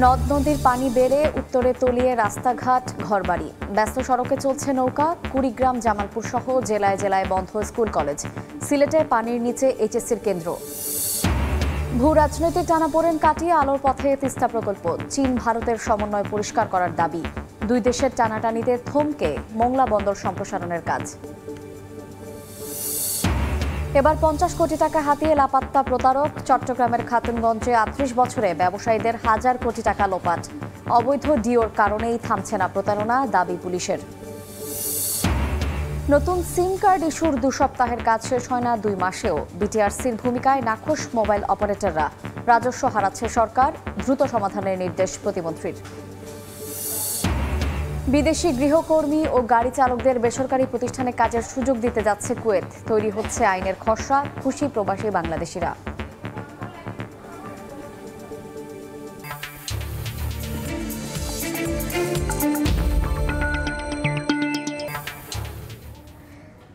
নদ নদীর পানি বেড়ে উত্তরে তলিয়ে রাস্তাঘাট ঘরবাড়ি, ব্যস্ত সড়কে চলছে নৌকা। কুড়িগ্রাম, জামালপুর সহ জেলায় জেলায় বন্ধ স্কুল কলেজ। সিলেটে পানির নিচে এইচএসসির কেন্দ্র। ভূ রাজনৈতিক টানাপোড়েন কাটিয়ে আলোর পথে তিস্তা প্রকল্প। চীন ভারতের সমন্বয় পরিষ্কার করার দাবি। দুই দেশের টানাটানিতে থমকে মোংলা বন্দর সম্প্রসারণের কাজ। এবার 50 কোটি টাকা হাতিয়ে লাপাত্তা প্রতারক। চট্টগ্রামের খাতুনগঞ্জে 38 বছরে ব্যবসায়ীদের হাজার কোটি টাকা লোপাট। অবৈধ ডিওর কারণেই থামছে না প্রতারণা, দাবি পুলিশের। নতুন সিম কার্ড ইস্যুর 2 সপ্তাহের কাজ শেষ হয় না 2 মাসেও। বিটিআরসির ভূমিকায় নাখোশ মোবাইল অপারেটররা। রাজস্ব হারাচ্ছে সরকার, দ্রুত সমাধানের নির্দেশ প্রতিমন্ত্রীর। বিদেশি গৃহকর্মী ও গাড়ি চালকদের বেসরকারি প্রতিষ্ঠানে কাজের সুযোগ দিতে যাচ্ছে কুয়েত। তৈরি হচ্ছে আইনের খসড়া, খুশি প্রবাসী বাংলাদেশিরা।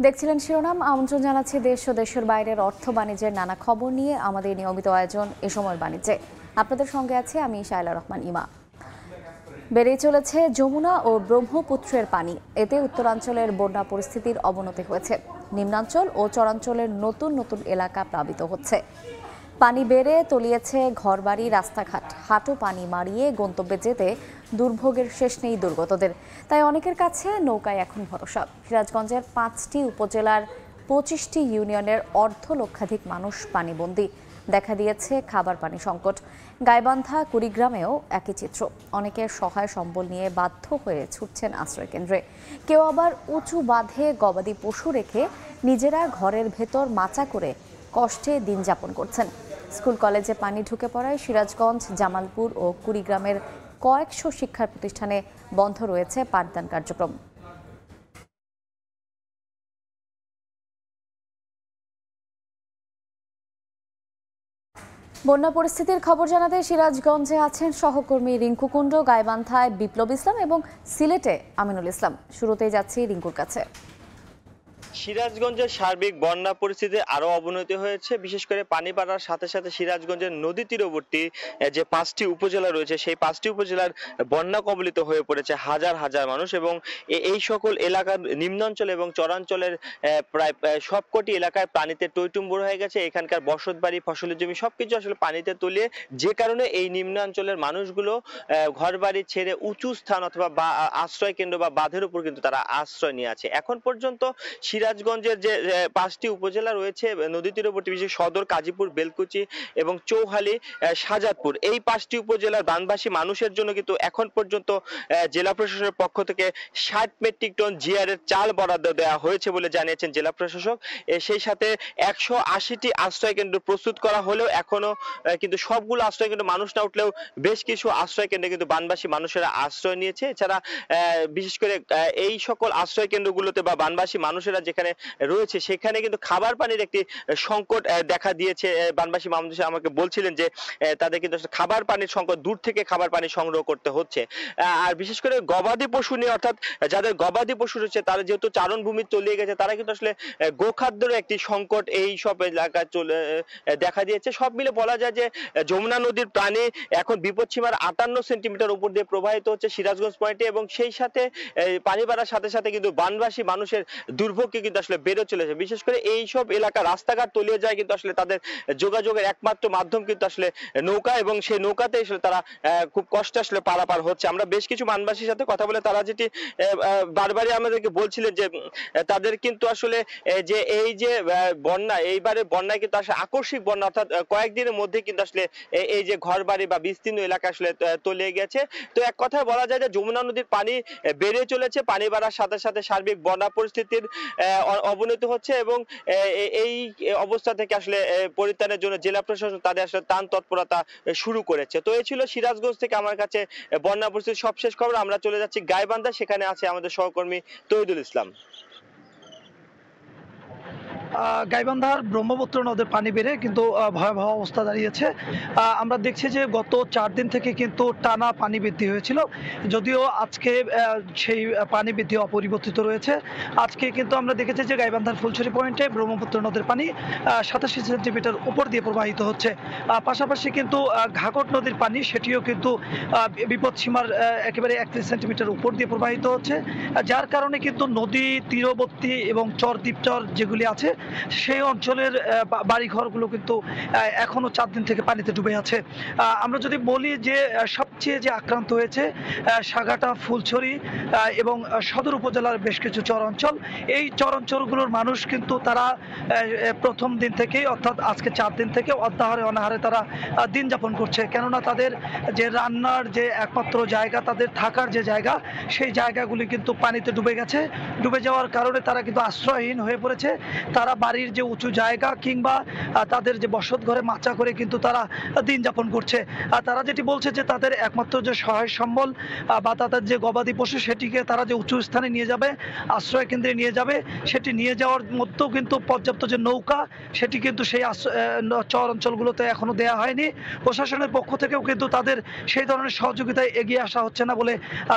দেখছিলেন শিরোনাম। আমন্ত্রণ জানাচ্ছি দেশ ও দেশের বাইরের অর্থ বাণিজ্যের নানা খবর নিয়ে আমাদের নিয়মিত আয়োজন এ সময়ের বাণিজ্যে। আপনাদের সঙ্গে আছে আমি শায়লা রহমান ইমা। বেড়ে চলেছে যমুনা ও ব্রহ্মপুত্রের পানি। এতে উত্তরাঞ্চলের বন্যা পরিস্থিতির অবনতি হয়েছে। নিম্নাঞ্চল ও চরাঞ্চলের নতুন নতুন এলাকা প্লাবিত হচ্ছে। পানি বেড়ে তলিয়েছে ঘরবাড়ি, রাস্তাঘাট। হাঁটু পানি মারিয়ে গন্তব্যে যেতে দুর্ভোগের শেষ নেই দুর্গতদের। তাই অনেকের কাছে নৌকায় এখন ভরসা। সিরাজগঞ্জের 5টি উপজেলার 25টি ইউনিয়নের অর্ধ লক্ষাধিক মানুষ পানিবন্দী। দেখা দিয়েছে খাবার পানি সংকট। গাইবান্ধা, কুড়িগ্রামেও একই চিত্র। অনেকে সহায় সম্বল নিয়ে বাধ্য হয়ে ছুটছেন আশ্রয় কেন্দ্রে। কেউ আবার উঁচু বাঁধে গবাদি পশু রেখে নিজেরা ঘরের ভেতর মাচা করে কষ্টে দিন যাপন করছেন। স্কুল কলেজে পানি ঢুকে পড়ায় সিরাজগঞ্জ, জামালপুর ও কুড়িগ্রামের কয়েকশো শিক্ষা প্রতিষ্ঠানে বন্ধ রয়েছে পাঠদান কার্যক্রম। বন্যা পরিস্থিতির খবর জানাতে সিরাজগঞ্জে আছেন সহকর্মী রিঙ্কু কুণ্ড, গাইবান্ধায় বিপ্লব ইসলাম এবং সিলেটে আমিনুল ইসলাম। শুরুতেই যাচ্ছি রিঙ্কুর কাছে। সিরাজগঞ্জের সার্বিক বন্যা পরিস্থিতি আরো অবনতি হয়েছে। বিশেষ করে পানি বাড়ার সাথে সাথে সিরাজগঞ্জের নদী তীরবর্তী যে 5টি উপজেলা রয়েছে, সেই 5টি উপজেলার বন্যা কবলিত হয়ে পড়েছে হাজার হাজার মানুষ। এবং এই সকল এলাকার নিম্নাঞ্চল এবং চরাঞ্চলের প্রায় সবকটি এলাকায় পানিতে টইটুম্বুর হয়ে গেছে। এখানকার বসতবাড়ি, ফসলের জমি সবকিছু আসলে পানিতে তলিয়ে, যে কারণে এই নিম্নাঞ্চলের মানুষগুলো ঘরবাড়ি ছেড়ে উঁচু স্থান অথবা আশ্রয় কেন্দ্র বা বাঁধের উপর কিন্তু তারা আশ্রয় নিয়ে আছে। এখন পর্যন্ত সিরাজগঞ্জের যে 5টি উপজেলা রয়েছে নদী তীরবর্তী, বিশেষ সদর, কাজীপুর, বেলকুচি এবং চৌহালি, শাহজাদপুর, এই 5টি উপজেলার বানবাসী মানুষের জন্য কিন্তু এখন পর্যন্ত জেলা প্রশাসনের পক্ষ থেকে 60 মেট্রিক টন জিআরের চাল বরাদ্দ দেওয়া হয়েছে বলে জানিয়েছেন জেলা প্রশাসক। সেই সাথে 180টি আশ্রয় কেন্দ্র প্রস্তুত করা হলেও এখনো কিন্তু সবগুলো আশ্রয় কেন্দ্র মানুষ না উঠলেও বেশ কিছু আশ্রয় কেন্দ্রে কিন্তু বানবাসী মানুষেরা আশ্রয় নিয়েছে। এছাড়া বিশেষ করে এই সকল আশ্রয় কেন্দ্রগুলোতে বা বানবাসী মানুষেরা যেখানে রয়েছে সেখানে কিন্তু খাবার পানির একটি সংকট দেখা দিয়েছে। বানবাসী মানুষ আমাকে বলছিলেন যে তাদের কিন্তু খাবার পানির সংকট, দূর থেকে খাবার পানি সংগ্রহ করতে হচ্ছে। আর বিশেষ করে গবাদি পশু নিয়ে, অর্থাৎ যাদের গবাদি পশু রয়েছে তারা যেহেতু চারণভূমি তলিয়ে গেছে, তারা কিন্তু আসলে গোখাদ্যের একটি সংকট এই সব এলাকায় দেখা দিয়েছে। সব মিলে বলা যায় যে যমুনা নদীর পানি এখন বিপদসীমার 58 সেন্টিমিটার উপর দিয়ে প্রবাহিত হচ্ছে সিরাজগঞ্জ পয়েন্টে, এবং সেই সাথে পানি বাড়ার সাথে সাথে কিন্তু বানবাসী মানুষের দুর্ভোগকে কিন্তু আসলে বেড়ে চলেছে। বিশেষ করে এই সব এলাকা রাস্তাঘাট তলিয়ে যায়, কিন্তু আসলে তাদের যোগাযোগের একমাত্র মাধ্যম কিন্তু আসলে নৌকা, এবং সেই নৌকাতে আসলে তারা খুব কষ্টে আসলে পারাপার হচ্ছে। আমরা বেশ কিছু বানবাসীর সাথে কথা বলে তারা যেটি বারবারই আমাদেরকে বলছিলেন যে তাদের কিন্তু আসলে যে এই যে বন্যা, এইবারে বন্যায় কিন্তু আসলে আকস্মিক বন্যা, অর্থাৎ কয়েকদিনের মধ্যে কিন্তু আসলে এই যে ঘর বাড়ি বা বিস্তীর্ণ এলাকা আসলে তলিয়ে গেছে। তো এক কথায় বলা যায় যে যমুনা নদীর পানি বেড়ে চলেছে। পানি বাড়ার সাথে সাথে সার্বিক বন্যা পরিস্থিতির অবনতি হচ্ছে, এবং এই অবস্থা থেকে আসলে পরিত্রাণের জন্য জেলা প্রশাসন তাদের আসলে ত্রাণ তৎপরতা শুরু করেছে। তো এই ছিল সিরাজগঞ্জ থেকে আমার কাছে বন্যা পরিস্থিতির সবশেষ খবর। আমরা চলে যাচ্ছি গাইবান্ধা, সেখানে আছে আমাদের সহকর্মী তহিদুল ইসলাম। গাইবান্ধার ব্রহ্মপুত্র নদের পানি বেড়ে কিন্তু ভয়াবহ অবস্থা দাঁড়িয়েছে। আমরা দেখছি যে গত 4 দিন থেকে কিন্তু টানা পানি বৃদ্ধি হয়েছিল, যদিও আজকে সেই পানি বৃদ্ধি অপরিবর্তিত রয়েছে। আজকে কিন্তু আমরা দেখেছি যে গাইবান্ধার ফুলছড়ি পয়েন্টে ব্রহ্মপুত্র নদের পানি 87 সেন্টিমিটার উপর দিয়ে প্রবাহিত হচ্ছে। পাশাপাশি কিন্তু ঘাঘট নদীর পানি সেটিও কিন্তু বিপদসীমার একেবারে 31 সেন্টিমিটার উপর দিয়ে প্রবাহিত হচ্ছে, যার কারণে কিন্তু নদী তীরবর্তী এবং চর দ্বীপচর যেগুলি আছে সেই অঞ্চলের বাড়িঘরগুলো কিন্তু এখনো 4 দিন থেকে পানিতে ডুবে আছে। আমরা যদি বলি যে সবচেয়ে যে আক্রান্ত হয়েছে সাগাটা, ফুলছড়ি এবং সদর উপজেলার বেশ কিছু চর অঞ্চল, এই চর অঞ্চলগুলোর মানুষ কিন্তু তারা প্রথম দিন থেকেই অর্থাৎ আজকে 4 দিন থেকে অর্ধাহারে অনাহারে তারা দিন যাপন করছে, কেননা তাদের যে রান্নার যে একমাত্র জায়গা, তাদের থাকার যে জায়গা, সেই জায়গাগুলি কিন্তু পানিতে ডুবে গেছে। ডুবে যাওয়ার কারণে তারা কিন্তু আশ্রয়হীন হয়ে পড়েছে। তারা বাড়ির যে উঁচু জায়গা কিংবা তাদের যে বসত ঘরে মাচা করে কিন্তু তারা দিন যাপন করছে। তারা যেটি বলছে যে তাদের একমাত্র যে সহায় সম্বল বা তাদের যে গবাদি পশু, সেটিকে তারা যে উঁচু স্থানে নিয়ে যাবে, আশ্রয় কেন্দ্রে নিয়ে যাবে, সেটি নিয়ে যাওয়ার মধ্যেও কিন্তু পর্যাপ্ত যে নৌকা, সেটি কিন্তু সেই চর অঞ্চলগুলোতে এখনো দেয়া হয়নি। প্রশাসনের পক্ষ থেকেও কিন্তু তাদের সেই ধরনের সহযোগিতায় এগিয়ে আসা হচ্ছে না বলে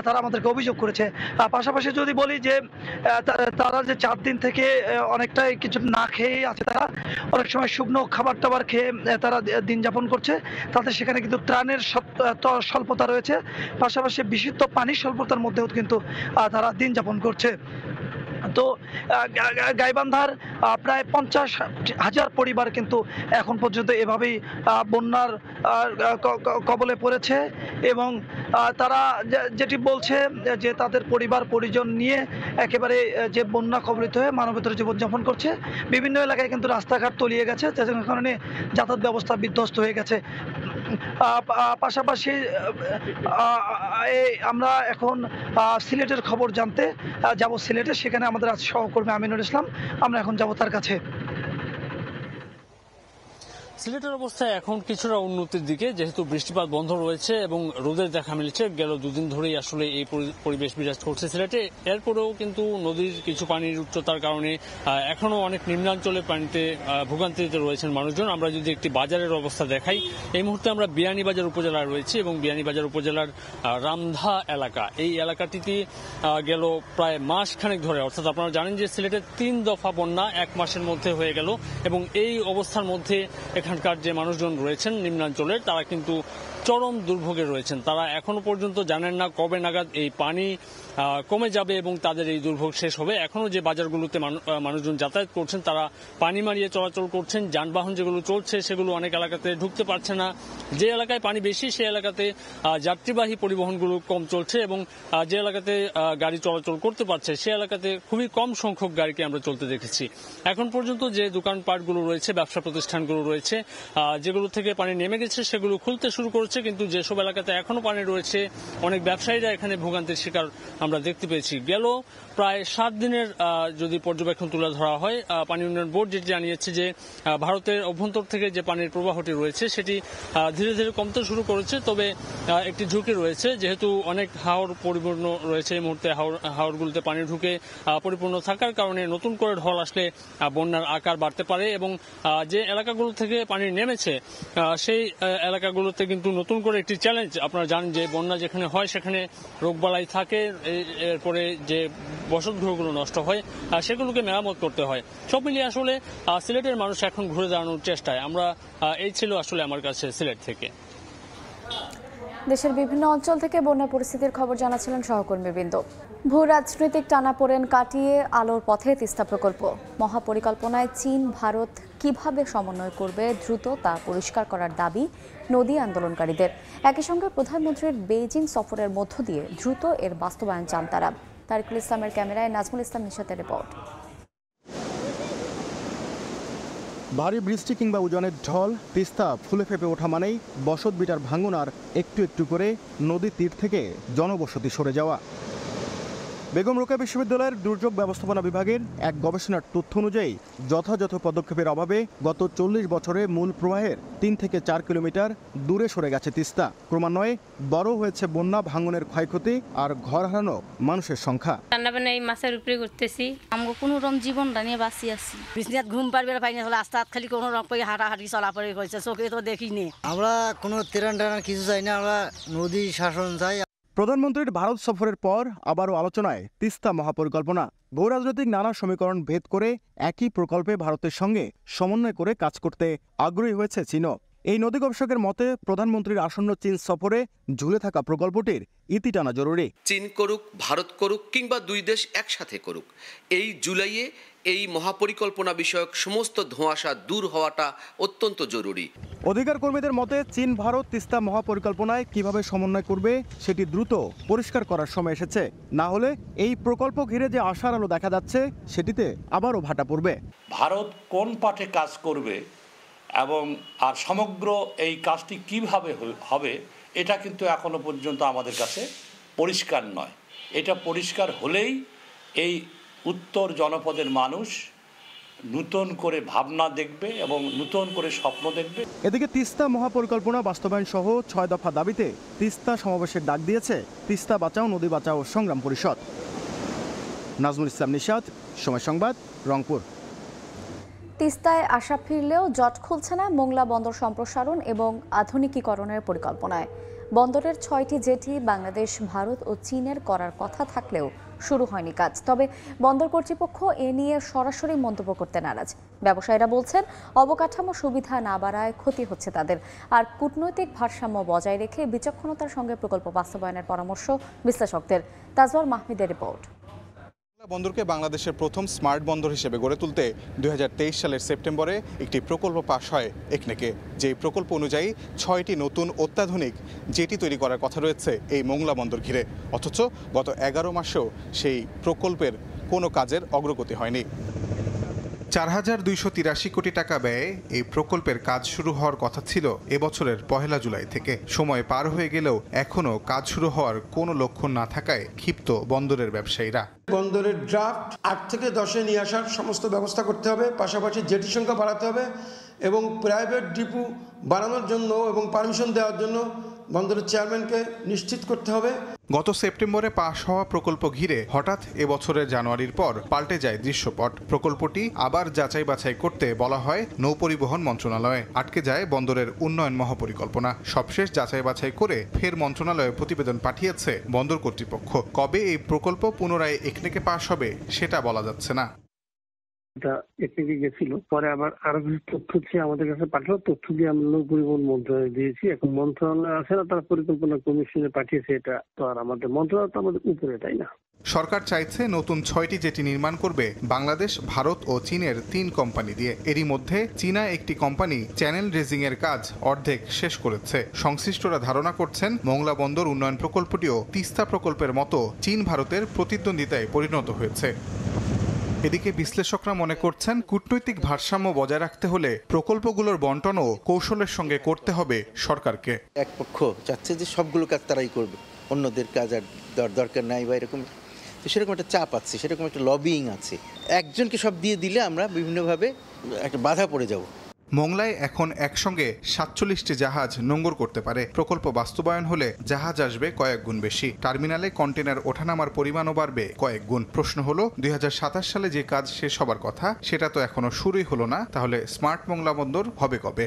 তারা আমাদেরকে অভিযোগ করেছে। পাশাপাশি যদি বলি যে তারা যে 4 দিন থেকে অনেকটাই কিছু না খেয়ে আছে, তারা অনেক সময় শুকনো খাবার টাবার খেয়ে তারা দিন যাপন করছে। তাদের সেখানে কিন্তু ত্রাণের স্বল্পতা রয়েছে, পাশাপাশি বিশুদ্ধ পানির স্বল্পতার মধ্যেও কিন্তু তারা দিন যাপন করছে। তো গাইবান্ধার প্রায় 50,000 পরিবার কিন্তু এখন পর্যন্ত এভাবেই বন্যার কবলে পড়েছে এবং তারা যেটি বলছে যে তাদের পরিবার পরিজন নিয়ে একেবারে যে বন্যা কবলিত হয়ে মানবেতর জীবনযাপন করছে। বিভিন্ন এলাকায় কিন্তু রাস্তাঘাট তলিয়ে গেছে, যার কারণে যাতায়াত ব্যবস্থা বিধ্বস্ত হয়ে গেছে। পাশাপাশি আমরা এখন সিলেটের খবর জানতে যাব সিলেটে, সেখানে আমাদের আছে সহকর্মী আমিনুল ইসলাম, আমরা এখন যাব তার কাছে। সিলেটের অবস্থা এখন কিছুটা উন্নতির দিকে, যেহেতু বৃষ্টিপাত বন্ধ রয়েছে এবং রোদের দেখা মিলেছে। গেল 2 দিন ধরেই আসলে এই পরিবেশ বিরাজ করছে সিলেটে। এরপরেও কিন্তু নদীর কিছু পানির উচ্চতার কারণে এখনো অনেক নিম্নাঞ্চলে পানিতে ভোগান্তিতে রয়েছেন মানুষজন। আমরা যদি একটি বাজারের অবস্থা দেখাই, এই মুহূর্তে আমরা বিয়ানীবাজার উপজেলায় রয়েছি এবং বিয়ানীবাজার উপজেলার রামধা এলাকা, এই এলাকাটিতে গেল প্রায় মাস খানেক ধরে, অর্থাৎ আপনারা জানেন যে সিলেটের 3 দফা বন্যা 1 মাসের মধ্যে হয়ে গেল এবং এই অবস্থার মধ্যে এখানকার যে মানুষজন রয়েছেন নিম্নাঞ্চলের, তারা কিন্তু চরম দুর্ভোগে রয়েছেন। তারা এখনো পর্যন্ত জানেন না কবে নাগাদ এই পানি কমে যাবে এবং তাদের এই দুর্ভোগ শেষ হবে। এখনো যে বাজারগুলোতে মানুষজন যাতায়াত করছেন, তারা পানি মারিয়ে চলাচল করছেন। যানবাহন যেগুলো চলছে সেগুলো অনেক এলাকাতে ঢুকতে পারছে না। যে এলাকায় পানি বেশি সেই এলাকাতে যাত্রীবাহী পরিবহনগুলো কম চলছে এবং যে এলাকাতে গাড়ি চলাচল করতে পারছে সে এলাকাতে খুবই কম সংখ্যক গাড়িকে আমরা চলতে দেখেছি। এখন পর্যন্ত যে দোকানপাটগুলো রয়েছে, ব্যবসা প্রতিষ্ঠানগুলো রয়েছে, যেগুলো থেকে পানি নেমে গেছে সেগুলো খুলতে শুরু করেছে, কিন্তু যেসব এলাকাতে এখনো পানি রয়েছে অনেক ব্যবসায়ীরা এখানে ভোগান্তির শিকার আমরা দেখতে পেয়েছি। গেল প্রায় 7 দিনের যদি পর্যবেক্ষণ তুলে ধরা হয়, পানি উন্নয়ন বোর্ড যেটি জানিয়েছে যে ভারতের অভ্যন্তর থেকে যে পানির প্রবাহটি রয়েছে সেটি ধীরে ধীরে কমতে শুরু করেছে। তবে একটি ঝুঁকি রয়েছে, যেহেতু অনেক হাওর পরিপূর্ণ রয়েছে এই মুহূর্তে, হাওরগুলোতে পানি ঢুকে পরিপূর্ণ থাকার কারণে নতুন করে ঢল আসলে বন্যার আকার বাড়তে পারে এবং যে এলাকাগুলো থেকে পানি নেমেছে সেই এলাকাগুলোতে কিন্তু নতুন করে একটি চ্যালেঞ্জ। আপনারা জানেন যে বন্যা যেখানে হয় সেখানে রোগবালাই থাকে, এরপরে যে বসতঘরগুলো নষ্ট হয় সেগুলোকে মেরামত করতে হয়। সব মিলিয়ে আসলে সিলেটের মানুষ এখন ঘুরে দাঁড়ানোর চেষ্টায়। আমরা এই ছিল আসলে আমার কাছে সিলেট থেকে। দেশের বিভিন্ন অঞ্চল থেকে বন্যা পরিস্থিতির খবর জানাচ্ছিলেন সহকর্মীবৃন্দ। ভূ রাজনৈতিক টানাপোড়েন কাটিয়ে আলোর পথে তিস্তা প্রকল্প মহাপরিকল্পনায় চীন ভারত কিভাবে সমন্বয় করবে দ্রুত তা পরিষ্কার করার দাবি নদী আন্দোলনকারীদের। একই সঙ্গে প্রধানমন্ত্রীর বেইজিং সফরের মধ্য দিয়ে দ্রুত এর বাস্তবায়ন চান তারা। তারিকুল ইসলামের ক্যামেরায় নাজমুল ইসলাম নিশাতের রিপোর্ট। ভারী বৃষ্টি কিংবা উজানের ঢল, তিস্তা ফুলে ফেপে ওঠা মানেই বসত বিটার ভাঙন আর একটু একটু করে নদীর তীর থেকে জনবসতি সরে যাওয়া। বেগম রোকেয়া বিশ্ববিদ্যালয়ের দুর্যোগ ব্যবস্থাপনা বিভাগের এক গবেষণার তথ্য অনুযায়ী যথাযথ পদক্ষেপের অভাবে গত ৪০ বছরে মূল প্রবাহের ৩ থেকে ৪ কিলোমিটার দূরে সরে গেছে তিস্তা। ক্রমান্বয়ে বড় হয়েছে বন্যা, ভাঙনের ক্ষয়ক্ষতি আর ঘর হারানো মানুষের সংখ্যা। রান্নাবান্না এই মাছের উপরে করতেছি। আমরা কোনো রকম জীবনটা নিয়ে বাঁচি আছি। বিছনাত ঘুম পারবে পাই না, হলে আস্তাত খালি কোনো রকম করে হাঁটাহাঁটি চলাফেরা করেছে, চোখে তো দেখিনি। আমরা কোনো তেরান টানার কিছু চাই না, আমরা নদী শাসন চাই। প্রধানমন্ত্রীর ভারত সফরের পর আবারও আলোচনায় তিস্তা মহাপরিকল্পনা। ভূরাজনৈতিক নানা সমীকরণ ভেদ করে একই প্রকল্পে ভারতের সঙ্গে সমন্বয় করে কাজ করতে আগ্রহী হয়েছে চীনও। এই নদী গবেষকের মতে প্রধানমন্ত্রীর আসন্ন চীন সফরে ঝুলে থাকা প্রকল্পটির ইতি টানা জরুরি। চীন করুক, ভারত করুক কিংবা দুই দেশ একসাথে করুক, এই জুলাইয়ে এই মহাপরিকল্পনা বিষয়ক সমস্ত ধোঁয়াশা দূর হওয়াটা অত্যন্ত জরুরি। অধিকার কর্মীদের মতে চীন ভারত তিস্তা মহাপরিকল্পনায় কিভাবে সমন্বয় করবে সেটি দ্রুত পরিষ্কার করার সময় এসেছে। না হলে এই প্রকল্প ঘিরে যে আশার আলো দেখা যাচ্ছে সেটিতে আবারও ভাটা পড়বে। ভারত কোন পাটে কাজ করবে এবং আর সমগ্র এই কাজটি কিভাবে হবে এটা কিন্তু এখনো পর্যন্ত আমাদের কাছে পরিষ্কার নয়। এটা পরিষ্কার হলেই এই উত্তর জনপদের মানুষ নতুন করে ভাবনা দেখবে এবং নতুন করে স্বপ্ন দেখবে। এদিকে তিস্তা মহাপরিকল্পনা বাস্তবায়ন সহ ৬ দফা দাবিতে তিস্তা সমাবেশের ডাক দিয়েছে তিস্তা বাঁচাও নদী বাঁচাও সংগ্রাম পরিষদ। নাজমুল ইসলাম নিশাত, সময় সংবাদ, রংপুর। তিস্তায় আশা ফিরলেও জট খুলছে না মোংলা বন্দর সম্প্রসারণ এবং আধুনিকীকরণের পরিকল্পনায়। বন্দরের ৬টি জেটি বাংলাদেশ, ভারত ও চীনের করার কথা থাকলেও শুরু হয়নি কাজ। তবে বন্দর কর্তৃপক্ষ এ নিয়ে সরাসরি মন্তব্য করতে নারাজ। ব্যবসায়ীরা বলছেন অবকাঠামো সুবিধা না বাড়ায় ক্ষতি হচ্ছে তাদের। আর কূটনৈতিক ভারসাম্য বজায় রেখে বিচক্ষণতার সঙ্গে প্রকল্প বাস্তবায়নের পরামর্শ বিশ্লেষকদের। তাজওয়ার মাহমুদের রিপোর্ট। বন্দরকে বাংলাদেশের প্রথম স্মার্ট বন্দর হিসেবে গড়ে তুলতে ২০২৩ সালের সেপ্টেম্বরে একটি প্রকল্প পাশ হয় একনেকে। যেই প্রকল্প অনুযায়ী ৬টি নতুন অত্যাধুনিক জেটি তৈরি করার কথা রয়েছে এই মোংলা বন্দর ঘিরে। অথচ গত ১১ মাসেও সেই প্রকল্পের কোনো কাজের অগ্রগতি হয়নি। ৪,২৮৩ কোটি টাকা ব্যয়ে এই প্রকল্পের কাজ শুরু হওয়ার কথা ছিল এবছরের ১ জুলাই থেকে। সময় পার হয়ে গেলেও এখনও কাজ শুরু হওয়ার কোনো লক্ষণ না থাকায় ক্ষিপ্ত বন্দরের ব্যবসায়ীরা। বন্দরের ড্রাফট ৮ থেকে 10-এ নিয়ে আসার সমস্ত ব্যবস্থা করতে হবে, পাশাপাশি জেটি সংখ্যা বাড়াতে হবে এবং প্রাইভেট ডিপো বাড়ানোর জন্য এবং পারমিশন দেওয়ার জন্য বন্দরের চেয়ারম্যানকে নিশ্চিত করতে হবে। গত সেপ্টেম্বরে পাশ হওয়া প্রকল্প ঘিরে হঠাৎ এবছরের জানুয়ারির পর পাল্টে যায় দৃশ্যপট। প্রকল্পটি আবার যাচাই বাছাই করতে বলা হয় নৌপরিবহন মন্ত্রণালয়ে। আটকে যায় বন্দরের উন্নয়ন মহাপরিকল্পনা। সবশেষ যাচাই বাছাই করে ফের মন্ত্রণালয়ে প্রতিবেদন পাঠিয়েছে বন্দর কর্তৃপক্ষ। কবে এই প্রকল্প পুনরায় একনেকে পাশ হবে সেটা বলা যাচ্ছে না। এটা একদিকে গেছিল, পরে আবার আরো কিছু তথ্য চেয়ে আমাদের কাছে পাঠালো। তথ্য দিয়ে আমরা নৌ পরিবহন মন্ত্রণালয়ে দিয়েছি। এখন মন্ত্রণালয় আছে না, তারা পরিকল্পনা কমিশনে পাঠিয়েছে। এটা তো আর আমাদের মন্ত্রণালয় তো আমাদের উপরে, তাই না? সরকার চাইছে নতুন 6টি জেটি নির্মাণ করবে বাংলাদেশ, ভারত ও চীনের 3 কোম্পানি দিয়ে। এরই মধ্যে চীনা একটি কোম্পানি চ্যানেল ড্রেজিং এর কাজ অর্ধেক শেষ করেছে। সংশ্লিষ্টরা ধারণা করছেন মোংলা বন্দর উন্নয়ন প্রকল্পটিও তিস্তা প্রকল্পের মতো চীন ভারতের প্রতিদ্বন্দ্বিতায় পরিণত হয়েছে। এদিকে বিশ্লেষকরা মনে করছেন কূটনৈতিক ভারসাম্য বজায় রাখতে হলে প্রকল্পগুলোর বন্টনও কৌশলের সঙ্গে করতে হবে সরকারকে। এক পক্ষ চাচ্ছে যে সবগুলো কাজ তারাই করবে, অন্যদের কাজ আর দরকার নাই বা এরকম, তো সেরকম একটা চাপ আছে, সেরকম একটা লবিং আছে। একজনকে সব দিয়ে দিলে আমরা বিভিন্নভাবে একটা বাধা পড়ে যাব। মোংলায় এখন একসঙ্গে ৪৭টি জাহাজ নোঙ্গর করতে পারে। প্রকল্প বাস্তবায়ন হলে জাহাজ আসবে কয়েক গুণ বেশি। টার্মিনালে কন্টেনার ওঠানামার পরিমাণও বাড়বে কয়েক গুণ। প্রশ্ন হলো ২০২৭ সালে যে কাজ শেষ হবার কথা সেটা তো এখনো শুরুই হলো না, তাহলে স্মার্ট মোংলা বন্দর হবে কবে?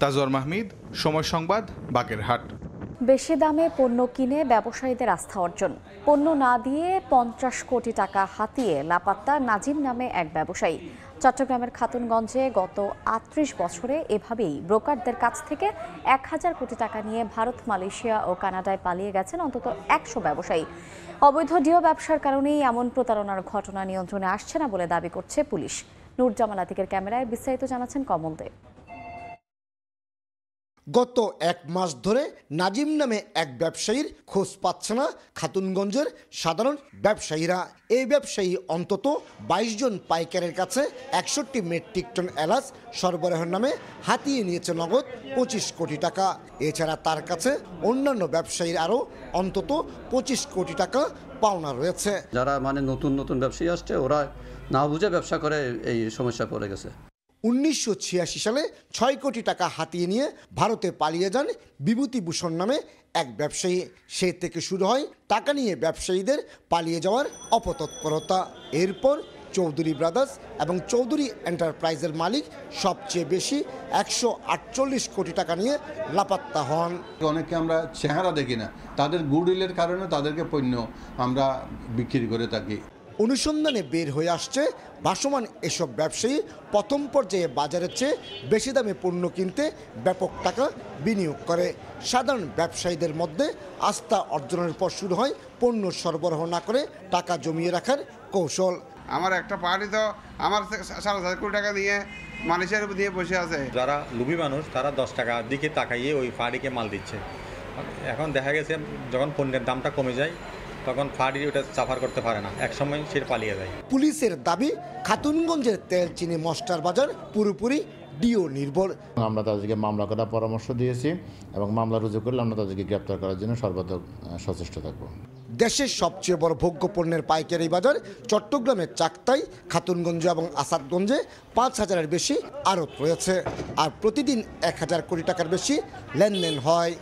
তাজওয়ার মাহমুদ, সময় সংবাদ, বাগেরহাট। বেশি দামে পণ্য কিনে ব্যবসায়ীদের আস্থা অর্জন। পণ্য না দিয়ে ৫০ কোটি টাকা হাতিয়ে লাপাত্তা নাজিম নামে এক ব্যবসায়ী। চট্টগ্রামের খাতুনগঞ্জে গত ৩৮ বছরে এভাবেই ব্রোকারদের কাছ থেকে ১,০০০ কোটি টাকা নিয়ে ভারত, মালয়েশিয়া ও কানাডায় পালিয়ে গেছেন অন্তত ১০০ ব্যবসায়ী। অবৈধ ডিও ব্যবসার কারণেই এমন প্রতারণার ঘটনা নিয়ন্ত্রণে আসছে না বলে দাবি করছে পুলিশ। নূরজামাল আতিকের ক্যামেরায় বিস্তারিত জানাচ্ছেন কমল দেব। গত 1 মাস ধরে নাজিম নামে এক ব্যবসায়ীর খোঁজ পাচ্ছে না খাতুনগঞ্জের সাধারণ ব্যবসায়ীরা। এই ব্যবসায়ী অন্তত 22 জন পাইকারের কাছে 61 মেট্রিক টন এলাচ সরবরাহের নামে হাতিয়ে নিয়েছে নগদ 25 কোটি টাকা। এছাড়া তার কাছে অন্যান্য ব্যবসায়ীর আরও অন্তত 25 কোটি টাকা পাওনা রয়েছে। যারা নতুন নতুন ব্যবসায়ী আসছে ওরা না বুঝে ব্যবসা করে এই সমস্যা পড়ে গেছে। 1986 সালে 6 কোটি টাকা হাতিয়ে নিয়ে ভারতে পালিয়ে যান বিভূতিভূষণ নামে এক ব্যবসায়ী। সে থেকে শুরু হয় টাকা নিয়ে ব্যবসায়ীদের পালিয়ে যাওয়ার অপতৎপরতা। এরপর চৌধুরী ব্রাদার্স এবং চৌধুরী এন্টারপ্রাইজের মালিক সবচেয়ে বেশি 148 কোটি টাকা নিয়ে লাপাত্তা হন। অনেকে আমরা চেহারা দেখি না, তাদের গুডউইলের কারণে তাদেরকে পণ্য আমরা বিক্রি করে থাকি। অনুসন্ধানে বের হয়ে আসছে ভাসমান এসব ব্যবসায়ী প্রথম পর্যায়ে বাজারের চেয়ে বেশি দামে পণ্য কিনতে ব্যাপক টাকা বিনিয়োগ করে। সাধারণ ব্যবসায়ীদের মধ্যে আস্থা অর্জনের পর শুরু হয় পণ্য সরবরাহ না করে টাকা জমিয়ে রাখার কৌশল। আমার একটা পার্টি তো আমার 7.5 কোটি টাকা দিয়ে মানুষের দিয়ে বসে আছে। যারা লোভী মানুষ তারা 10 টাকার দিকে তাকাইয়ে ওই ফাড়িকে মাল দিচ্ছে। এখন দেখা গেছে যখন পণ্যের দামটা কমে যায় তখন ফাড়ি ওটা সাফার করতে পারে না, একসময় সে পালিয়ে যায়। পুলিশের দাবি খাতুনগঞ্জের তেল চিনি মশলার বাজার পুরোপুরি ডিও নির্ভর। আমরা তাদেরকে মামলা করার পরামর্শ দিয়েছি এবং মামলা রুজু করলে আমরা তাদেরকে গ্রেপ্তার করার জন্য সর্বাত্মক সচেষ্ট থাকব। দেশের সবচেয়ে বড় ভোগ্য পণ্যের পাইকারি বাজার চট্টগ্রামের চাকতাই, খাতুনগঞ্জ এবং আসাদগঞ্জে 5000-এর বেশি আড়ত রয়েছে। আর প্রতিদিন 1000 কোটি টাকার বেশি লেনদেন হয়।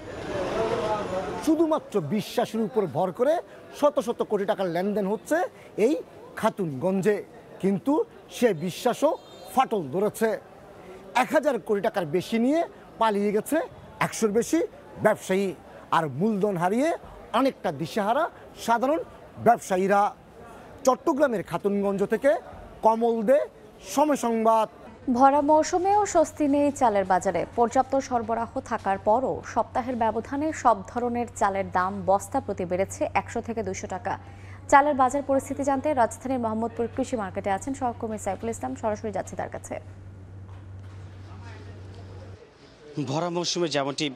শুধুমাত্র বিশ্বাসের উপর ভর করে শত শত কোটি টাকার লেনদেন হচ্ছে এই খাতুনগঞ্জে, কিন্তু সে বিশ্বাসও ফাটল ধরেছে। 1000 কোটি টাকার বেশি নিয়ে পালিয়ে গেছে 100-এর বেশি ব্যবসায়ী। আর মূলধন হারিয়ে অনেকটা দিশেহারা সাধারণ ব্যবসায়ীরা। চট্টগ্রামের খাতুনগঞ্জ থেকে কমল দে, সময় সংবাদ। ভরা মৌসুমেও স্বস্তি নেই চালের বাজারে। পর্যাপ্ত সরবরাহ থাকার পরও সপ্তাহের ব্যবধানে সব ধরনের চালের দাম বস্তা প্রতি বেড়েছে 100 থেকে 200 টাকা। চালের বাজার পরিস্থিতি জানতে রাজধানীর মোহাম্মদপুর কৃষি মার্কেটে আছেন সহকর্মী সাইফুল ইসলাম। সরাসরি যাচ্ছে তার কাছে। ভরা মৌসুমে যেমনটি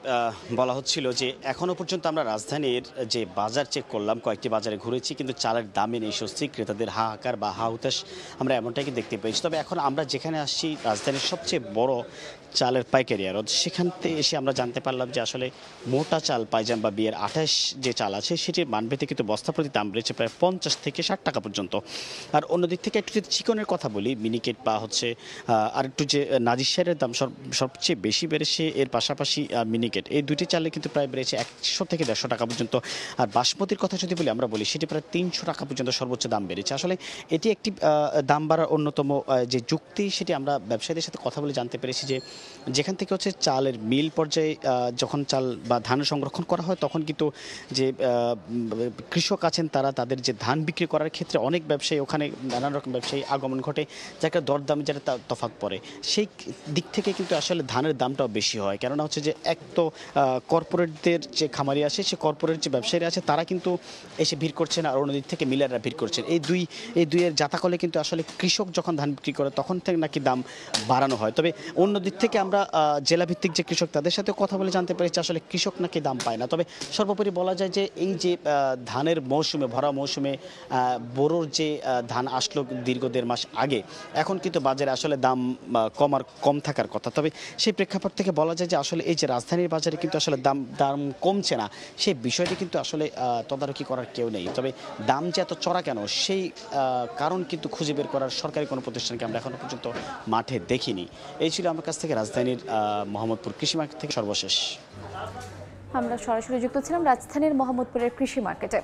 বলা হচ্ছিল যে এখনও পর্যন্ত আমরা রাজধানীর যে বাজার চেক করলাম, কয়েকটি বাজারে ঘুরেছি, কিন্তু চালের দামে নেই স্বস্তি। ক্রেতাদের হাহাকার বা হাহুতাশ আমরা এমনটাই দেখতে পেয়েছি। তবে এখন আমরা যেখানে আসছি রাজধানীর সবচেয়ে বড় চালের পাইকারি আড়ত, সেখান থেকে এসে আমরা জানতে পারলাম যে আসলে মোটা চাল পাইজাম বা বিয়ের 28 যে চাল আছে সেটির মানভেদে কিন্তু বস্তা প্রতি দাম রয়েছে প্রায় 50 থেকে 60 টাকা পর্যন্ত। আর অন্যদিক থেকে একটু যদি চিকনের কথা বলি, মিনিকেট বা আর একটু যে নাজিরশাহের দাম সবচেয়ে বেশি বেড়েছে। এর পাশাপাশি মিনিকেট, এই দুটি চালে কিন্তু প্রায় বেড়েছে 100 থেকে 150 টাকা পর্যন্ত। আর বাসমতির কথা যদি আমরা বলি, সেটি প্রায় 300 টাকা পর্যন্ত সর্বোচ্চ দাম বেড়েছে। আসলে এটি একটি দাম বাড়ার অন্যতম যে যুক্তি, সেটি আমরা ব্যবসায়ীদের সাথে কথা বলে জানতে পেরেছি যে যেখান থেকে চালের মিল পর্যায়ে যখন চাল বা ধান সংরক্ষণ করা হয় তখন কিন্তু যে কৃষক আছেন তারা তাদের যে ধান বিক্রি করার ক্ষেত্রে অনেক ব্যবসায়ী, ওখানে নানান রকম ব্যবসায়ী আগমন ঘটে, যাকে দরদামে যেটা তফাৎ পড়ে। সেই দিক থেকে কিন্তু আসলে ধানের দামটাও বেশি হয়। কেননা যে এক তো কর্পোরেটদের যে খামারি আছে, সে কর্পোরেট যে ব্যবসায়ীরা আছে তারা কিন্তু এসে ভিড় করছেন, আর অন্যদিক থেকে মিলাররা ভিড় করছেন। এই দুইয়ের জাতাকলে কিন্তু আসলে কৃষক যখন ধান বিক্রি করে তখন থেকে নাকি দাম বাড়ানো হয়। তবে অন্যদিক থেকে আমরা জেলাভিত্তিক যে কৃষক তাদের সাথে কথা বলে জানতে পেরেছি আসলে কৃষক নাকি দাম পায় না। তবে সর্বোপরি বলা যায় যে এই যে ধানের মৌসুমে, ভরা মৌসুমে বোরোর যে ধান আসলো দীর্ঘ 1.5 মাস আগে, এখন কিন্তু বাজারে আসলে দাম কম থাকার কথা। তবে সেই প্রেক্ষাপট থেকে বলা যায় যে আসলে এই যে রাজধানীর বাজারে কিন্তু আসলে দাম কমছে না, সেই বিষয়টি কিন্তু আসলে তদারকি করার কেউ নেই। তবে দাম যে এত চড়া কেন, সেই কারণ কিন্তু খুঁজে বের করার সরকারি কোনো প্রতিষ্ঠানকে আমরা এখনো পর্যন্ত মাঠে দেখিনি। এই ছিল আমার কাছ থেকে রাজধানীর মোহাম্মদপুর কৃষি মার্কেট থেকে সর্বশেষ। আমরা সরাসরি যুক্ত ছিলাম রাজধানীর মোহাম্মদপুরের কৃষি মার্কেটে।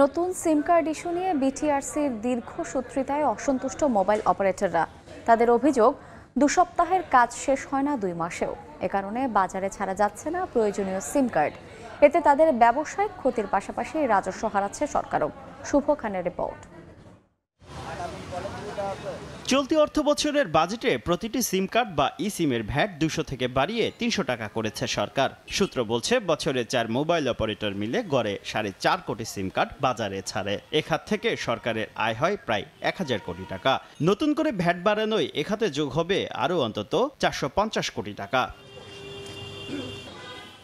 নতুন সিম কার্ড ইস্যু নিয়ে বিটিআরসির দীর্ঘসূত্রিতায় অসন্তুষ্ট মোবাইল অপারেটররা। তাদের অভিযোগ 2 সপ্তাহের কাজ শেষ হয় না 2 মাসেও। এ কারণে বাজারে ছাড়া যাচ্ছে না প্রয়োজনীয় সিম কার্ড। এতে তাদের ব্যবসায়িক ক্ষতির পাশাপাশি রাজস্ব হারাচ্ছে সরকারও। শুভ খানের রিপোর্ট। চলতি অর্থবছরের বাজেটে প্রতিটি সিম কার্ড বা ই সিমের ভ্যাট 200 থেকে বাড়িয়ে 300 টাকা করেছে সরকার। সূত্র বলছে বছরে 4 মোবাইল অপারেটর মিলে গড়ে 4.5 কোটি সিম কার্ড বাজারে ছাড়ে। এ খাত থেকে সরকারের আয় হয় প্রায় 1000 কোটি টাকা। নতুন করে ভ্যাট বাড়ানোয় এ খাতে যোগ হবে আরও অন্তত 450 কোটি টাকা।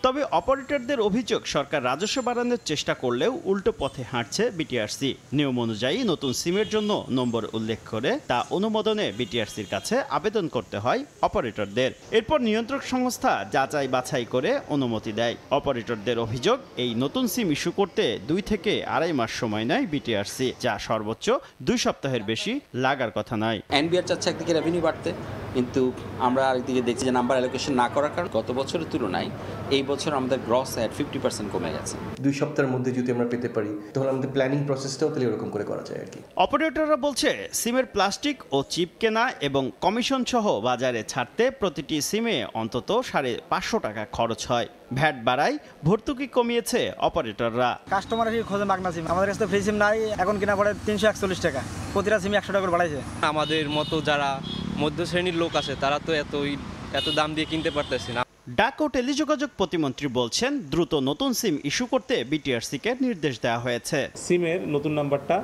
তবে অপারেটরদের অভিযোগ সরকার রাজস্ব বাড়ানোর চেষ্টা করলেও উল্টো পথে হাঁটছে বিটিআরসি। নিয়ম অনুযায়ী নতুন সিমের জন্য নম্বর উল্লেখ করে তা অনুমোদনে বিটিআরসির কাছে আবেদন করতে হয় অপারেটরদের। এরপর নিয়ন্ত্রক সংস্থা যাচাই বাছাই করে অনুমতি দেয়। অপারেটরদের অভিযোগ, এই নতুন সিম ইস্যু করতে 2 থেকে 2.5 মাস সময় নেয় বিটিআরসি, যা সর্বোচ্চ 2 সপ্তাহের বেশি লাগার কথা নয়। এনবিআর চাচ্ছে একদিকে রেভিনিউ বাড়তে, কিন্তু আমরা আরেকদিকে দেখছি যে নাম্বার অ্যালোকেশন না করার কারণে গত বছরের তুলনায় এই বছর আমাদের গ্রস অ্যাড 50% কমে গেছে। 2 সপ্তাহের মধ্যে যদি আমরা পেতে পারি তাহলে আমাদের প্ল্যানিং প্রসেসটাও তাহলে এরকম করে করা যায় আর কি। অপারেটররা বলছে সিমের প্লাস্টিক ও চিপ কেনা এবং কমিশন সহ বাজারে ছাড়তে প্রতিটি সিমে অন্তত 550 টাকা খরচ হয়। ভ্যাট বাড়ায় ভর্তুকি কমিয়েছে অপারেটররা। কাস্টমারের খোঁজে মাগনা সিম, আমাদের কাছে ফ্রি সিম নাই, এখন কিনা পড়ে 341 টাকা, প্রতিটা সিম 100 টাকা করে বাড়াইছে। আমাদের মতো যারা মধ্য শ্রেণীর লোক আছে তারা তো এত দাম দিয়ে কিনতে পারতেছে না। ডাক ও টেলিযোগাযোগ প্রতিমন্ত্রী বলছেন, দ্রুত নতুন সিম ইস্যু করতে বিটিআরসিকে নির্দেশ দেওয়া হয়েছে। সিমের নতুন নাম্বারটা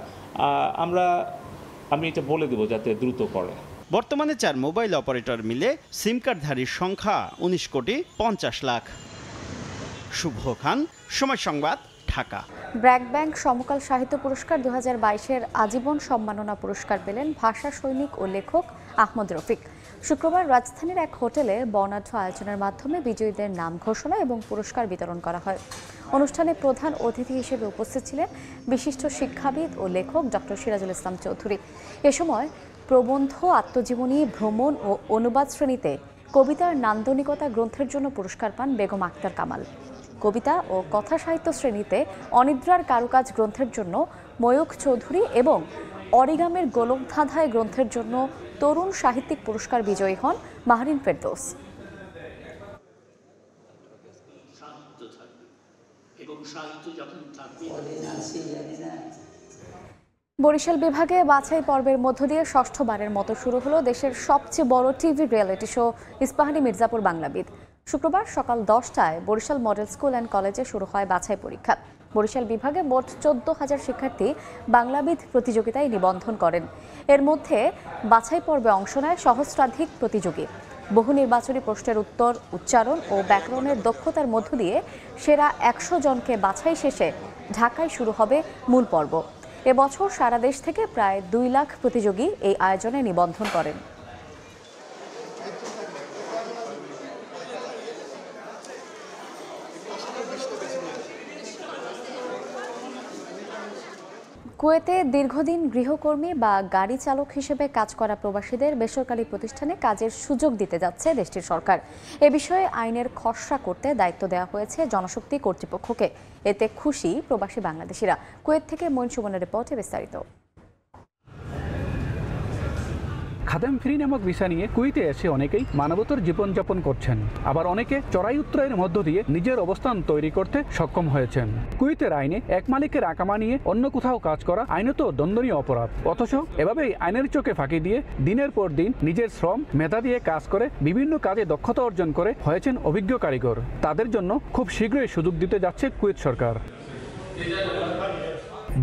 আমি এটা বলে দেবো যাতে দ্রুত করে। বর্তমানে 4 মোবাইল অপারেটর মিলে সিম কার্ডধারীর সংখ্যা 19,50,00,000। শুভ খান, সময় সংবাদ, ঢাকা। ব্র্যাক ব্যাংক সমকাল সাহিত্য পুরস্কার 2022-এর আজীবন সম্মাননা পুরস্কার পেলেন ভাষা সৈনিক ও লেখক আহমদ রফিক। শুক্রবার রাজধানীর এক হোটেলে বর্ণাঢ্য আয়োজনের মাধ্যমে বিজয়ীদের নাম ঘোষণা এবং পুরস্কার বিতরণ করা হয়। অনুষ্ঠানে প্রধান অতিথি হিসেবে উপস্থিত ছিলেন বিশিষ্ট শিক্ষাবিদ ও লেখক ডক্টর সিরাজুল ইসলাম চৌধুরী। এ সময় প্রবন্ধ, আত্মজীবনী, ভ্রমণ ও অনুবাদ শ্রেণীতে কবিতার নান্দনিকতা গ্রন্থের জন্য পুরস্কার পান বেগম আক্তার কামাল। কবিতা ও কথা সাহিত্য শ্রেণীতে অনিদ্রার কারুকাজ গ্রন্থের জন্য ময়ূখ চৌধুরী এবং অরিগামের গোলকধাঁধায় গ্রন্থের জন্য তরুণ সাহিত্যিক পুরস্কার বিজয়ী হন মাহরিন ফেরদৌস। বরিশাল বিভাগে বাছাই পর্বের মধ্য দিয়ে ষষ্ঠবারের মতো শুরু হলো দেশের সবচেয়ে বড় TV reality show Ispahani Mirzapur Banglabid. শুক্রবার সকাল 10টায় বরিশাল মডেল স্কুল অ্যান্ড কলেজে শুরু হয় বাছাই পরীক্ষা। বরিশাল বিভাগে মোট 14,000 শিক্ষার্থী বাংলাবিদ প্রতিযোগিতায় নিবন্ধন করেন। এর মধ্যে বাছাই পর্বে অংশ নেয় সহস্রাধিক প্রতিযোগী। বহু নির্বাচনী প্রশ্নের উত্তর, উচ্চারণ ও ব্যাকরণের দক্ষতার মধ্য দিয়ে সেরা 100 জনকে বাছাই শেষে ঢাকায় শুরু হবে মূল পর্ব। এবছর সারা দেশ থেকে প্রায় 2 লাখ প্রতিযোগী এই আয়োজনে নিবন্ধন করেন। কুয়েতে দীর্ঘদিন গৃহকর্মী বা গাড়ি চালক হিসেবে কাজ করা প্রবাসীদের বেসরকারি প্রতিষ্ঠানে কাজের সুযোগ দিতে যাচ্ছে দেশটির সরকার। এ বিষয়ে আইনের খসড়া করতে দায়িত্ব দেওয়া হয়েছে জনশক্তি কর্তৃপক্ষকে। এতে খুশি প্রবাসী বাংলাদেশিরা। কুয়েত থেকে মঈন সুমনের রিপোর্টে বিস্তারিত। খাদেম ফ্রি নামক ভিসা নিয়ে কুয়েতে এসে অনেকেই মানবতার জীবনযাপন করছেন, আবার অনেকে চড়াই উত্তরায়ের মধ্য দিয়ে নিজের অবস্থান তৈরি করতে সক্ষম হয়েছেন। কুয়েতের আইনে এক মালিকের আকামা নিয়ে অন্য কোথাও কাজ করা আইনত দণ্ডনীয় অপরাধ। অথচ এভাবেই আইনের চোখে ফাঁকি দিয়ে দিনের পর দিন নিজের শ্রম মেধা দিয়ে কাজ করে বিভিন্ন কাজে দক্ষতা অর্জন করে হয়েছেন অভিজ্ঞ কারিগর। তাদের জন্য খুব শীঘ্রই সুযোগ দিতে যাচ্ছে কুয়েত সরকার।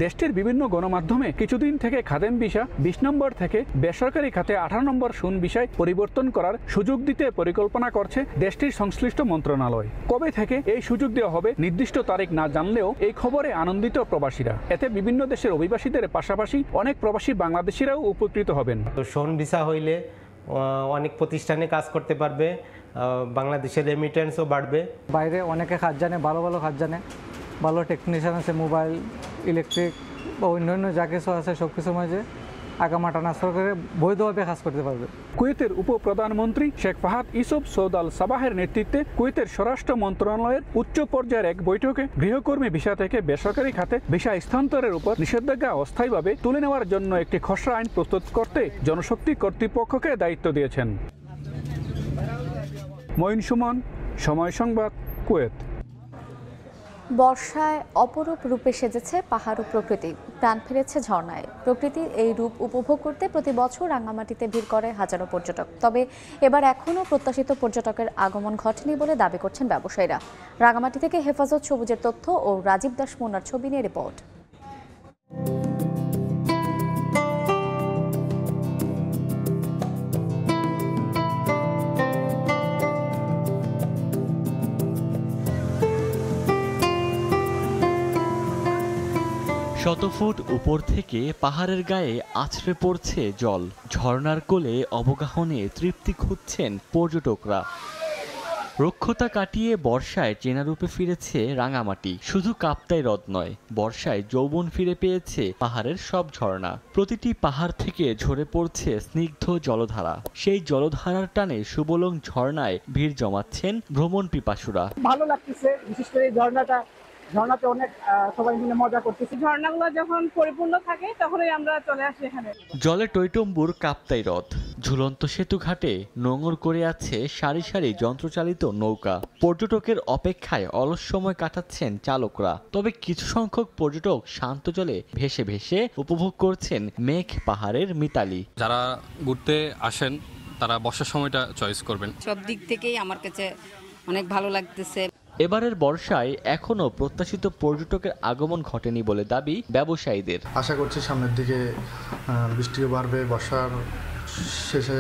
দেশটির বিভিন্ন গণমাধ্যমে কিছুদিন থেকে খাদেম ভিসা 20 নম্বর থেকে বেসরকারি খাতে 18 নম্বর শূন্য ভিসায় পরিবর্তন করার সুযোগ দিতে পরিকল্পনা করছে দেশটির সংশ্লিষ্ট মন্ত্রণালয়। কবে থেকে এই সুযোগ দেওয়া হবে নির্দিষ্ট তারিখ না জানলেও এই খবরে আনন্দিত প্রবাসীরা। এতে বিভিন্ন দেশের অভিবাসীদের পাশাপাশি অনেক প্রবাসী বাংলাদেশিরাও উপকৃত হবেন। শূন্য ভিসা হইলে অনেক প্রতিষ্ঠানে কাজ করতে পারবে, বাংলাদেশের রেমিটেন্সও বাড়বে। বাইরে অনেকে কাজ জানে, ভালো ভালো কাজ জানে, ভালো টেকনিশিয়ান আছে, মোবাইল, ইলেকট্রিক বা অন্যান্য যা কিছু আছে সব কিছুর মাঝে আগামা ট্রান্সফার করে বৈধভাবে কাজ করতে পারবে। কুয়েতের উপপ্রধানমন্ত্রী শেখ ফাহাদ ইউসুফ সৌদ আল সাবাহের নেতৃত্বে কুয়েতের স্বরাষ্ট্র মন্ত্রণালয়ের উচ্চ পর্যায়ের এক বৈঠকে গৃহকর্মী ভিসা থেকে বেসরকারি খাতে ভিসা স্থানান্তরের উপর নিষেধাজ্ঞা অস্থায়ীভাবে তুলে নেওয়ার জন্য একটি খসড়া আইন প্রস্তুত করতে জনশক্তি কর্তৃপক্ষকে দায়িত্ব দিয়েছেন। মঈন সুমন, সময় সংবাদ, কুয়েত। বর্ষায় অপরূপ রূপে সেজেছে পাহাড় ও প্রকৃতি, প্রাণ ফিরেছে ঝর্ণায়। প্রকৃতির এই রূপ উপভোগ করতে প্রতি বছর রাঙামাটিতে ভিড় করে হাজারো পর্যটক। তবে এবার এখনও প্রত্যাশিত পর্যটকের আগমন ঘটেনি বলে দাবি করছেন ব্যবসায়ীরা। রাঙামাটি থেকে হেফাজত সবুজের তথ্য ও রাজীব দাস মুন্নার ছবি নিয়ে রিপোর্ট। শত ফুট উপর থেকে পাহাড়ের গায়ে আছড়ে পড়ছে জল। ঝর্ণার কোলে অবগাহনে তৃপ্তি খুঁজছেন পর্যটকরা। রুক্ষতা কাটিয়ে বর্ষায় চেনা রূপে ফিরেছে রাঙামাটি। শুধু কাপ্তাই হ্রদ নয়, বর্ষায় যৌবন ফিরে পেয়েছে পাহাড়ের সব ঝর্ণা। প্রতিটি পাহাড় থেকে ঝরে পড়ছে স্নিগ্ধ জলধারা। সেই জলধারার টানে সুবলং ঝর্ণায় ভিড় জমাচ্ছেন ভ্রমণ পিপাসুরা। ভালো লাগতেছে, বিশেষ করে ঝর্ণাতে অনেক সবাই মিলে মজা করতেছি। ঝর্ণাগুলো যখন পরিপূর্ণ থাকে তখনই আমরা চলে আসি এখানে। জলে টইটম্বুর কাপ্তাই হ্রদ। ঝুলন্ত সেতু ঘাটে নোঙর করে আছে সারি সারি যন্ত্রচালিত নৌকা। পর্যটকের অপেক্ষায় অলস সময় কাটাচ্ছেন চালকরা। তবে কিছু সংখ্যক পর্যটক শান্ত জলে ভেসে ভেসে উপভোগ করছেন মেঘ পাহাড়ের মিতালি। যারা ঘুরতে আসেন তারা বর্ষার সময়টা চয়েস করবেন। সব দিক থেকেই আমার কাছে অনেক ভালো লাগতেছে। এবারের বর্ষায় এখনো প্রত্যাশিত পর্যটকের আগমন ঘটেনি বলে দাবি ব্যবসায়ীদের। আশা করছি সামনের দিকে বৃষ্টিও বাড়বে, বর্ষার শেষে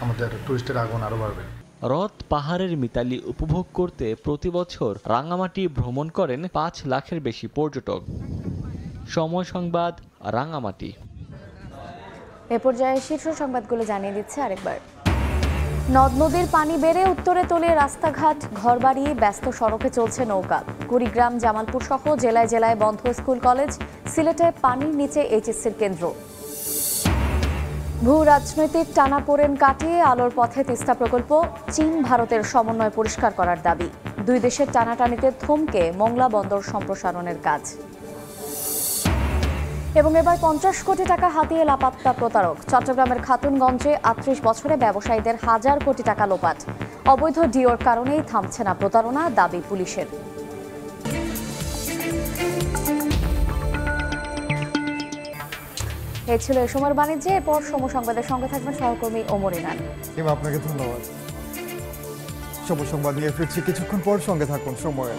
আমাদের টুরিস্টের আগমন আরও বাড়বে। হ্রদ পাহাড়ের মিতালি উপভোগ করতে প্রতি বছর রাঙামাটি ভ্রমণ করেন 5 লাখের বেশি পর্যটক। সময় সংবাদ, রাঙামাটি। এ পর্যায়ে শীর্ষ সংবাদগুলো জানিয়ে দিচ্ছে আরেকবার। নদ নদীর পানি বেড়ে উত্তরে তলিয়ে রাস্তাঘাট, ঘরবাড়ি, ব্যস্ত সড়কে চলছে নৌকা। কুড়িগ্রাম, জামালপুর সহ জেলায় জেলায় বন্ধ স্কুল কলেজ। সিলেটে পানির নিচে এইচএসসির কেন্দ্র। ভূ রাজনৈতিক টানাপোড়েন কাটিয়ে আলোর পথে তিস্তা প্রকল্প। চীন ভারতের সমন্বয় পরিষ্কার করার দাবি। দুই দেশের টানাটানিতে থমকে মোংলা বন্দর সম্প্রসারণের কাজ। এবং এবার 50 কোটি টাকা হাতিয়ে লাপাত্তা প্রতারক। চট্টগ্রামের খাতুনগঞ্জে 38 বছরে ব্যবসায়ীদের 1000 কোটি টাকা লোপাট। অবৈধ ডিওর কারণেই থামছে না প্রতারণা, দাবি পুলিশের। এই ছিল এই সময়ের বাণিজ্যে। এরপর সময় সংবাদের সঙ্গে থাকবেন সহকর্মী ওমর ইনান। আপনাকে ধন্যবাদ। সময় সংবাদ নিয়ে ফিরছি কিছুক্ষণ পর, সঙ্গে থাকুন সময়।